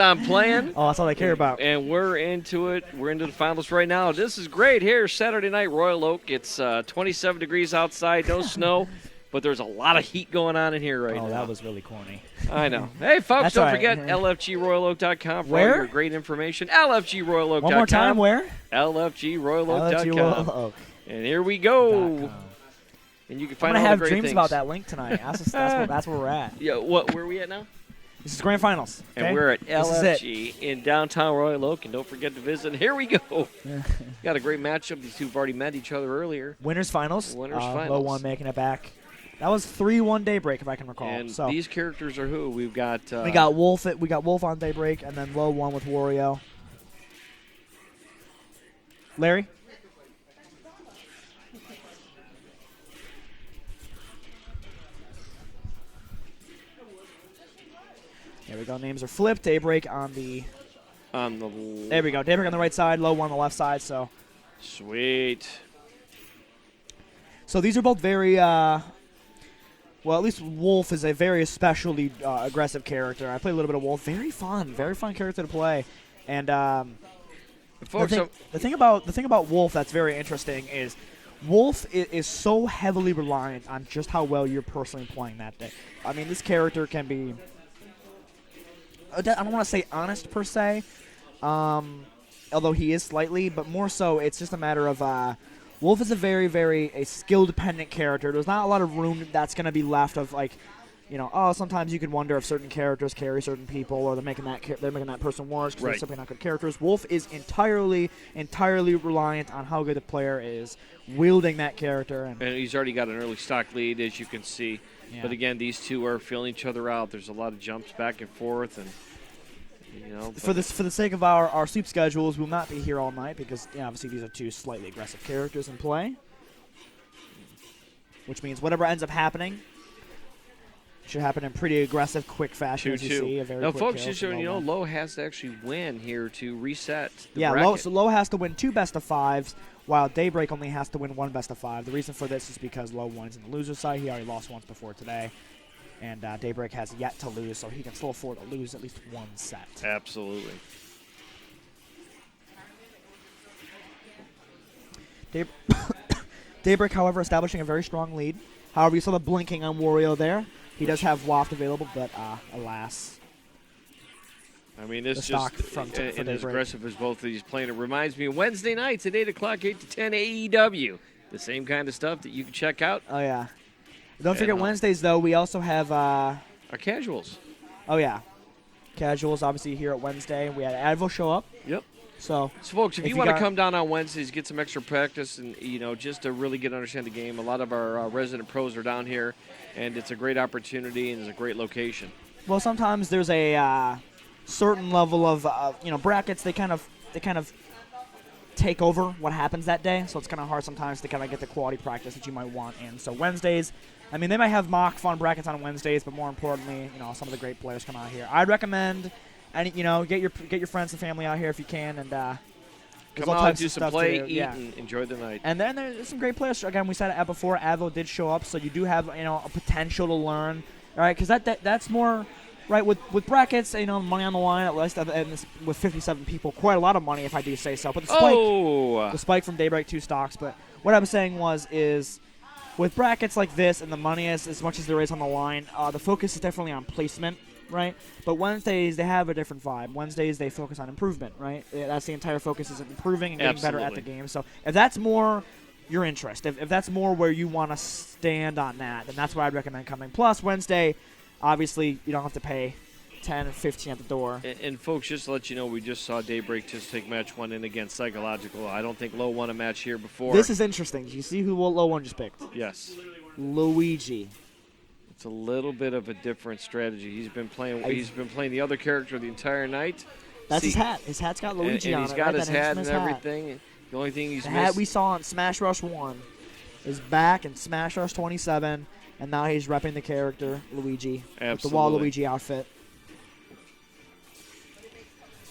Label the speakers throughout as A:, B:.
A: I'm playing.
B: Oh, that's all they care about.
A: And we're into it. We're into the finals right now. This is great here, Saturday night, Royal Oak. It's 27 degrees outside, no snow, but there's a lot of heat going on in here right now.
B: Oh, that was really corny.
A: I know. Hey, folks,
B: That's
A: don't
B: all right.
A: forget LFGRoyalOak.com for all
B: Where?
A: your great information. LFGRoyalOak.com.
B: One more time, where?
A: LFGRoyalOak.com.
B: LFG Royal Oak.
A: And here we go.
B: .com.
A: And you can
B: I'm
A: find
B: gonna
A: all
B: have
A: the great
B: dreams
A: things.
B: about that link tonight. That's where we're at.
A: Yeah, where are we at now?
B: This is grand finals. Okay?
A: And we're at
B: This is it.
A: LFG in downtown Royal Oak. And don't forget to visit. And here we go. Got a great matchup. These two have already met each other earlier.
B: Winners finals.
A: Winners finals.
B: LOE1 making it back. That was 3-1 DayBreak, if I can recall.
A: And
B: so
A: these characters are who? We've got
B: we got Wolf. We got Wolf on DayBreak, and then LOE1 with Wario. Larry. There we go. Names are flipped. DayBreak on the. There we go. DayBreak on the right side. LOE1 on the left side. So.
A: Sweet.
B: So these are both very. Well, at least Wolf is a very especially aggressive character. I played a little bit of Wolf. Very fun character to play. And
A: Folks,
B: the thing about Wolf that's very interesting is Wolf is so heavily reliant on just how well you're personally playing that day. I mean, this character can be. I don't want to say honest per se, although he is slightly, but more so it's just a matter of Wolf is a very, very skill-dependent character. There's not a lot of room that's going to be left of, like, you know, sometimes you can wonder if certain characters carry certain people or they're making that person worse because they're simply not good characters. Wolf is entirely reliant on how good the player is wielding that character. And
A: he's already got an early stock lead, as you can see.
B: Yeah.
A: But again, these two are filling each other out. There's a lot of jumps back and forth, and you know.
B: For the sake of our sleep schedules, we'll not be here all night because obviously these are two slightly aggressive characters in play, which means whatever ends up happening should happen in pretty aggressive, quick fashion. As you see, a very
A: now,
B: quick
A: folks,
B: kill
A: just
B: from
A: so you know,
B: LOE1.
A: Lowe has to actually win here to reset the
B: Yeah,
A: bracket.
B: Lowe has to win 2 best-of-5s, while DayBreak only has to win 1 best-of-5. The reason for this is because LOE1 is in the loser side. He already lost once before today. And DayBreak has yet to lose, so he can still afford to lose at least 1 set.
A: Absolutely.
B: DayBreak, however, establishing a very strong lead. However, you saw the blinking on Wario there. He does have Waft available, but alas.
A: I mean, this
B: stock
A: just
B: for
A: and as
B: DayBreak.
A: aggressive as both of these playing. It reminds me of Wednesday nights at 8 o'clock, 8 to 10 AEW. The same kind of stuff that you can check out.
B: Oh, yeah. Don't forget Wednesdays, though. We also have
A: our casuals.
B: Oh, yeah. Casuals, obviously, here at Wednesday. We had Advil show up.
A: Yep.
B: So
A: folks, if you want to come down on Wednesdays, get some extra practice, and just to really get to understand the game, a lot of our resident pros are down here, and it's a great opportunity and it's a great location.
B: Well, sometimes there's a certain level of brackets. They kind of take over what happens that day, so it's kind of hard sometimes to kind of get the quality practice that you might want in. So Wednesdays, I mean, they might have mock fun brackets on Wednesdays, but more importantly, some of the great players come out here. I'd recommend. And get your friends and family out here if you can, and
A: come out, do some play, eat, and enjoy the night.
B: And then there's some great players. Again, we said it before. Advil did show up, so you do have a potential to learn. All right, because that's more right with brackets. Money on the line at least, and with 57 people, quite a lot of money if I do say so. But the spike from DayBreak 2 stocks. But what I'm saying is with brackets like this and the money is as much as there is on the line, the focus is definitely on placement. Right, but Wednesdays they have a different vibe. Wednesdays they focus on improvement. Right, that's the entire focus is improving and getting better at the game. So if that's more your interest, if that's more where you want to stand on that, then that's why I'd recommend coming. Plus Wednesday, obviously you don't have to pay 10 or 15 at the door.
A: And folks, just to let you know, we just saw DayBreak just take match 1 in against Psychological. I don't think Lowe won a match here before.
B: This is interesting. Do you see who LOE1 just picked?
A: Yes,
B: Luigi.
A: It's a little bit of a different strategy. He's been playing the other character the entire night.
B: That's his hat. His hat's got Luigi on it.
A: And he's got his hat and everything. The only thing he's
B: the
A: missed.
B: hat we saw in Smash Rush 1 is back in Smash Rush 27, and now he's repping the character Luigi with the Waluigi outfit.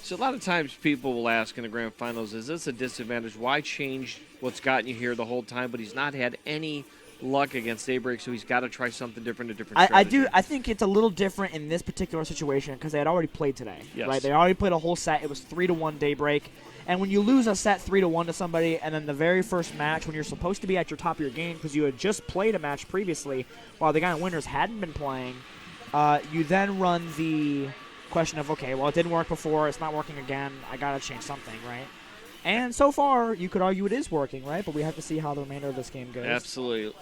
A: So a lot of times people will ask in the grand finals, is this a disadvantage? Why change what's gotten you here the whole time? But he's not had any luck against DayBreak, so he's got to try something different, a different
B: I
A: strategy.
B: do. I think it's a little different in this particular situation because they had already played today,
A: Yes.
B: right? They already played a whole set. It was 3-1 DayBreak, and when you lose a set 3-1 to somebody, and then the very first match when you're supposed to be at your top of your game because you had just played a match previously while the guy in winners hadn't been playing, you then run the question of, okay, well, it didn't work before. It's not working again. I got to change something, right? And so far, you could argue it is working, right? But we have to see how the remainder of this game goes.
A: Absolutely.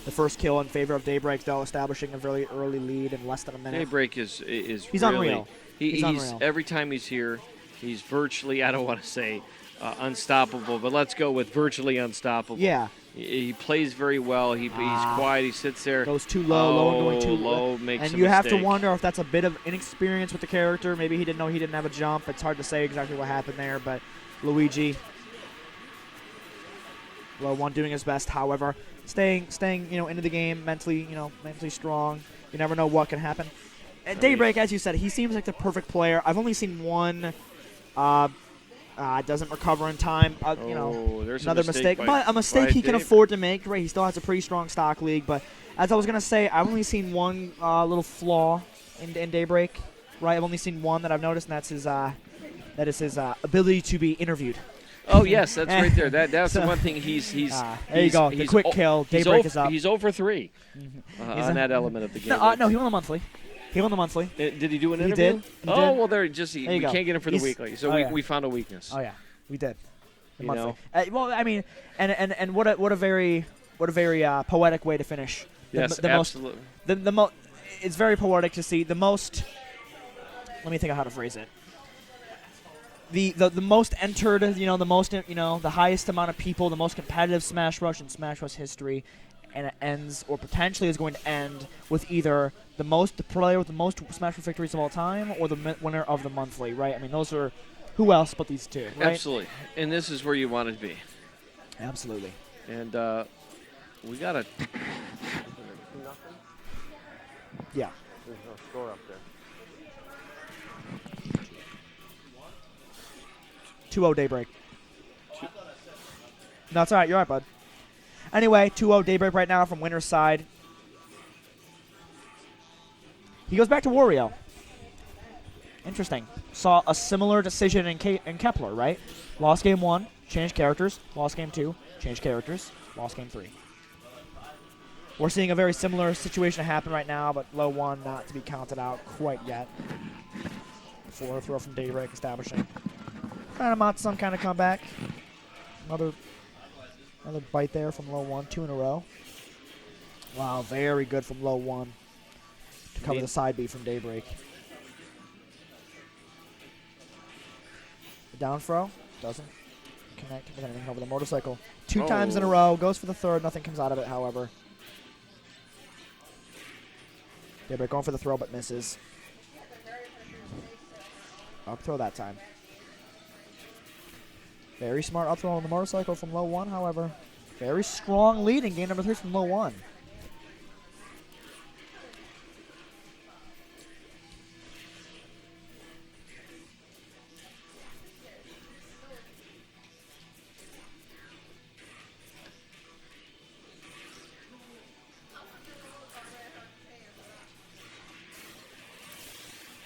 B: The first kill in favor of DayBreak, though, establishing a very early lead in less than a minute.
A: DayBreak is
B: He's
A: really,
B: unreal.
A: He's
B: unreal.
A: Every time he's here, he's virtually, I don't want to say unstoppable, but let's go with virtually unstoppable.
B: Yeah.
A: He plays very well. He's quiet. He sits there.
B: Goes too low, low and going too
A: low. Makes
B: and
A: a
B: you have to
A: mistake.
B: wonder if that's a bit of inexperience with the character. Maybe he didn't know he didn't have a jump. It's hard to say exactly what happened there, but Luigi, LOE1 doing his best. However, staying into the game mentally strong. You never know what can happen. At DayBreak, as you said, he seems like the perfect player. I've only seen one. Doesn't recover in time.
A: There's
B: another mistake. But a mistake he can afford to make. Right, he still has a pretty strong stock league. But as I was gonna say, I've only seen one little flaw in DayBreak. Right, I've only seen one that I've noticed, and that's his ability to be interviewed.
A: Oh yes, that's right there. That's the one thing he's.
B: There you go. The quick kill.
A: He's
B: DayBreak is up.
A: He's over 3 on that element of the game.
B: No, he won the monthly. He won the monthly.
A: Did he do an
B: He
A: interview?
B: did. He
A: Oh
B: did.
A: well, we
B: go.
A: can't get him for the
B: He's-
A: weekly, so
B: yeah.
A: we found a weakness.
B: Oh yeah, we did. The
A: You
B: monthly.
A: know?
B: Well, I mean, and what a very poetic way to finish.
A: Yes, absolutely.
B: It's very poetic to see the most. Let me think of how to phrase it. The most entered, the highest amount of people, the most competitive Smash Rush in Smash Rush history, and it ends, or potentially is going to end, with either the player with the most Smash Rush victories of all time, or the winner of the monthly, right? I mean, those are, who else but these two, right?
A: Absolutely, and this is where you want to be.
B: Absolutely.
A: And we got a.
B: Yeah.
A: There's no score up there.
B: 2-0 DayBreak. No, it's all right. You're all right, bud. Anyway, 2-0 DayBreak right now from winner's side. He goes back to Wario. Interesting. Saw a similar decision in Kepler, right? Lost game 1, changed characters. Lost game 2, changed characters. Lost game 3. We're seeing a very similar situation happen right now, but LOE1 not to be counted out quite yet. Before a throw from DayBreak establishing. Trying to mount some kind of comeback. Another bite there from LOE1, 2 in a row. Wow, very good from LOE1 to cover the side B from DayBreak. The down throw doesn't connect with anything over the motorcycle. 2 times in a row, goes for the third, nothing comes out of it, however. DayBreak going for the throw but misses. Up throw that time. Very smart up throw on the motorcycle from LOE1, however. Very strong lead in game number 3 from LOE1.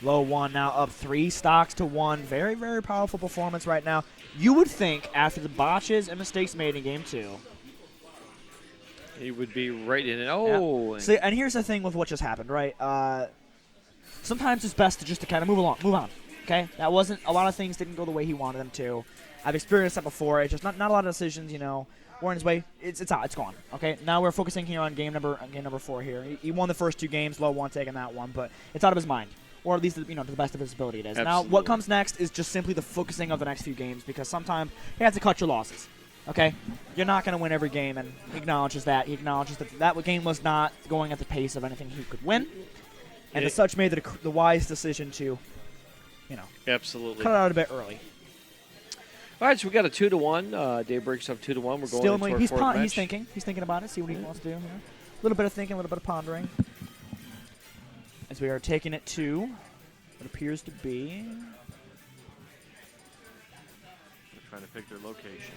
B: LOE1 now up 3 stocks to 1. Very, very powerful performance right now. You would think after the botches and mistakes made in game 2.
A: He would be right in it. Oh.
B: Yeah. See, and here's the thing with what just happened, right? Sometimes it's best to kind of move on. Okay? That wasn't, a lot of things didn't go the way he wanted them to. I've experienced that before. It's just not a lot of decisions, were in his way. It's out. It's gone. Okay? Now we're focusing here on game number 4 here. He won the first 2 games, LOE1 taking that one, but it's out of his mind. Or at least, to the best of his ability it is.
A: Absolutely.
B: Now, what comes next is just simply the focusing of the next few games, because sometimes you have to cut your losses. Okay? You're not going to win every game, and he acknowledges that. He acknowledges that game was not going at the pace of anything he could win, and as such made the wise decision to,
A: Absolutely.
B: cut it out a bit early.
A: All right, so we got a 2-1. DayBreak's up 2-1. We're going
B: Still,
A: into our
B: he's
A: fourth match.
B: He's thinking about it, see what he wants to do here. A little bit of thinking, a little bit of pondering. As we are taking it to what appears to be.
A: We're trying to pick their location.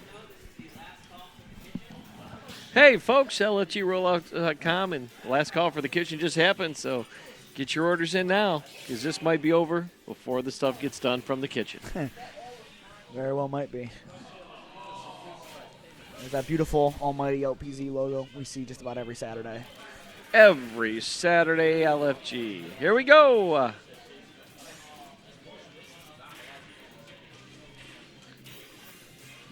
A: Hey, folks, LOE1.com, and the last call for the kitchen just happened, so get your orders in now, because this might be over before the stuff gets done from the kitchen.
B: Very well might be. There's that beautiful almighty LPZ logo we see just about every Saturday.
A: Every Saturday, LFG. Here we go.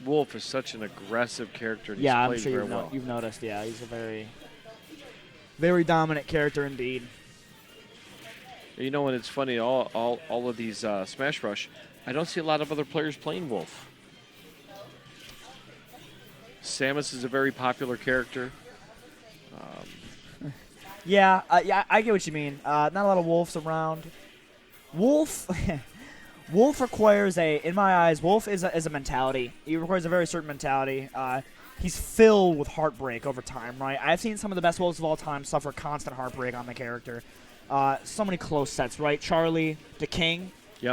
A: Wolf is such an aggressive character. And
B: Yeah,
A: he's
B: I'm
A: played
B: sure
A: very well.
B: you've noticed. Yeah, he's a very, very dominant character indeed.
A: You know, and it's funny, all of these Smash Rush, I don't see a lot of other players playing Wolf. Samus is a very popular character.
B: Yeah, I get what you mean. Not a lot of Wolves around. Wolf, Wolf requires in my eyes, Wolf is a mentality. He requires a very certain mentality. He's filled with heartbreak over time, right? I've seen some of the best Wolves of all time suffer constant heartbreak on the character. So many close sets, right? Charlie, the King,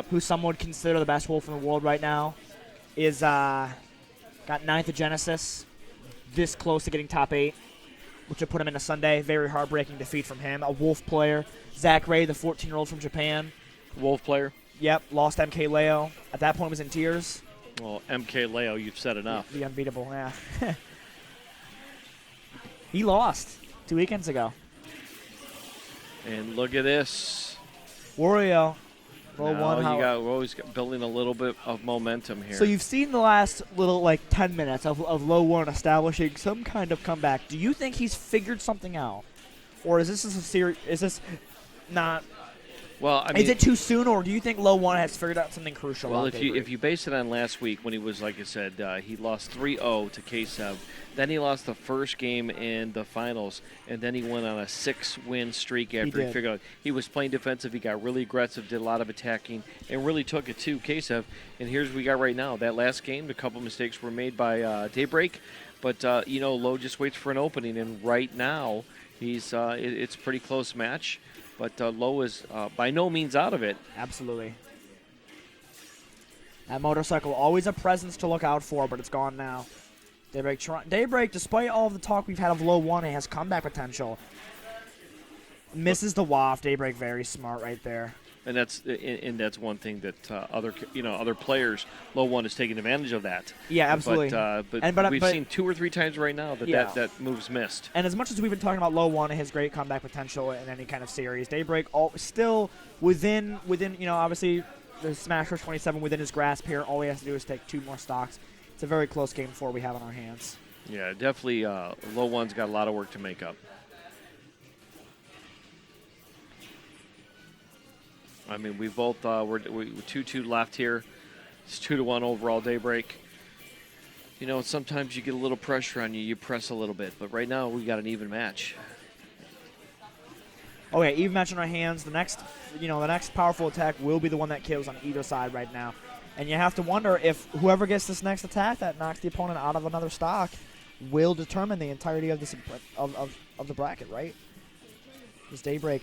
B: who some would consider the best Wolf in the world right now, is got 9th at Genesis, this close to getting top 8. Which would put him in a Sunday. Very heartbreaking defeat from him. A Wolf player. Zach Ray, the 14-year-old from Japan.
A: Wolf player?
B: Yep, lost MK Leo. At that point was in tears.
A: Well, MK Leo, you've said enough.
B: The unbeatable, yeah. He lost 2 weekends ago.
A: And look at this.
B: Wario.
A: We're always building a little bit of momentum here.
B: So you've seen the last little 10 minutes of LOE1 establishing some kind of comeback. Do you think he's figured something out, or is this a series? Is this not?
A: Well, I mean,
B: is it too soon, or do you think LOE1 has figured out something crucial?
A: Well, if you base it on last week when he was, like I said, he lost 3-0 to K-Sub. Then he lost the first game in the finals, and then he went on a 6-win streak after he figured out he was playing defensive. He got really aggressive, did a lot of attacking, and really took it to K-Sub. And here's what we got right now. That last game, a couple mistakes were made by DayBreak, but Lowe just waits for an opening, and right now he's it's a pretty close match. But Lowe is by no means out of it.
B: Absolutely. That motorcycle, always a presence to look out for, but it's gone now. DayBreak, despite all of the talk we've had of LOE1, it has comeback potential. Misses the waft. DayBreak very smart right there.
A: And that's one thing that other players, LOE1 is taking advantage of that.
B: Yeah, absolutely.
A: But we've seen 2 or 3 times right now that move's missed.
B: And as much as we've been talking about LOE1 and his great comeback potential in any kind of series, DayBreak still within obviously the Smash Rush 27 within his grasp here. All he has to do is take 2 more stocks. It's a very close game 4 we have on our hands.
A: Yeah, definitely. LOE1's got a lot of work to make up. I mean, we both we're 2-2 left here. It's 2-1 overall. DayBreak. Sometimes you get a little pressure on you. You press a little bit, but right now we got an even match.
B: Oh yeah, even match in our hands. The next powerful attack will be the one that kills on either side right now. And you have to wonder if whoever gets this next attack that knocks the opponent out of another stock will determine the entirety of this of the bracket, right? This DayBreak,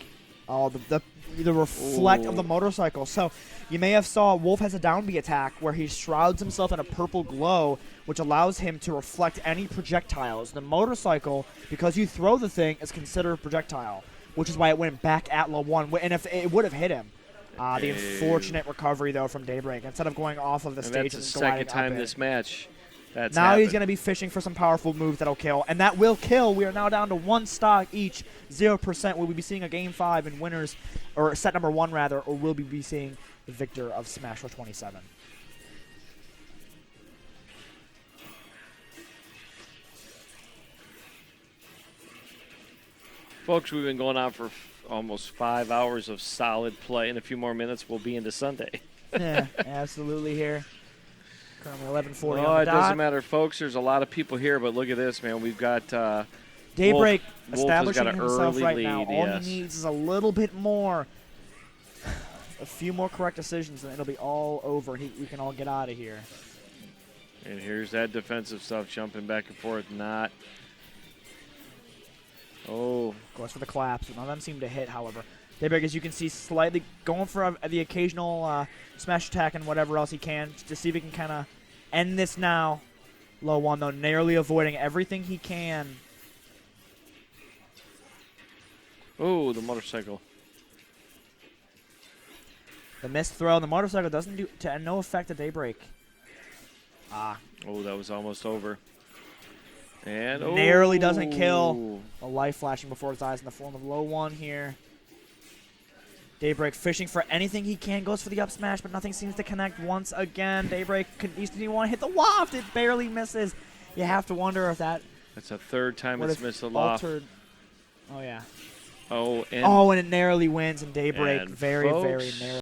B: the reflect of the motorcycle. So you may have saw Wolf has a down B attack where he shrouds himself in a purple glow, which allows him to reflect any projectiles. The motorcycle, because you throw the thing, is considered a projectile, which is why it went back at LOE1. And if it would have hit him. The unfortunate recovery, though, from DayBreak. Instead of going off of the stage and
A: that's the second time this match that's
B: now happened. He's going to be fishing for some powerful moves that'll kill. And that will kill. We are now down to 1 stock each, 0%. Will we be seeing a Game 5 and winners, or set number 1, rather, or will we be seeing the victor of Smash Rush 27?
A: Folks, we've been going on for almost 5 hours of solid play. In a few more minutes, we'll be into Sunday.
B: Yeah, absolutely here. Currently 11:40 on the
A: dot. It doesn't matter, folks. There's a lot of people here, but look at this, man. We've got
B: DayBreak
A: Wolf
B: establishing
A: has got an
B: himself
A: early
B: right
A: lead,
B: now. All he needs is a little bit more. A few more correct decisions, and it'll be all over. We can all get out of here.
A: And here's that defensive stuff jumping back and forth. Not. Oh.
B: Goes for the collapse. None of them seem to hit, however. DayBreak, as you can see, slightly going for the occasional smash attack and whatever else he can to see if he can kind of end this now. LOE1, though, narrowly avoiding everything he can
A: Oh, the motorcycle.
B: The missed throw. The motorcycle doesn't do to no effect at DayBreak. Ah.
A: Oh, that was almost over. And
B: narrowly doesn't kill. A life flashing before his eyes in the form of LOE1 here. DayBreak fishing for anything he can, goes for the up smash, but nothing seems to connect once again. DayBreak needs to want to hit the waft. It barely misses. You have to wonder if that.
A: That's a third time
B: it's
A: missed the loft.
B: Oh yeah.
A: Oh,
B: and it narrowly wins, and DayBreak
A: and
B: very
A: folks,
B: narrow.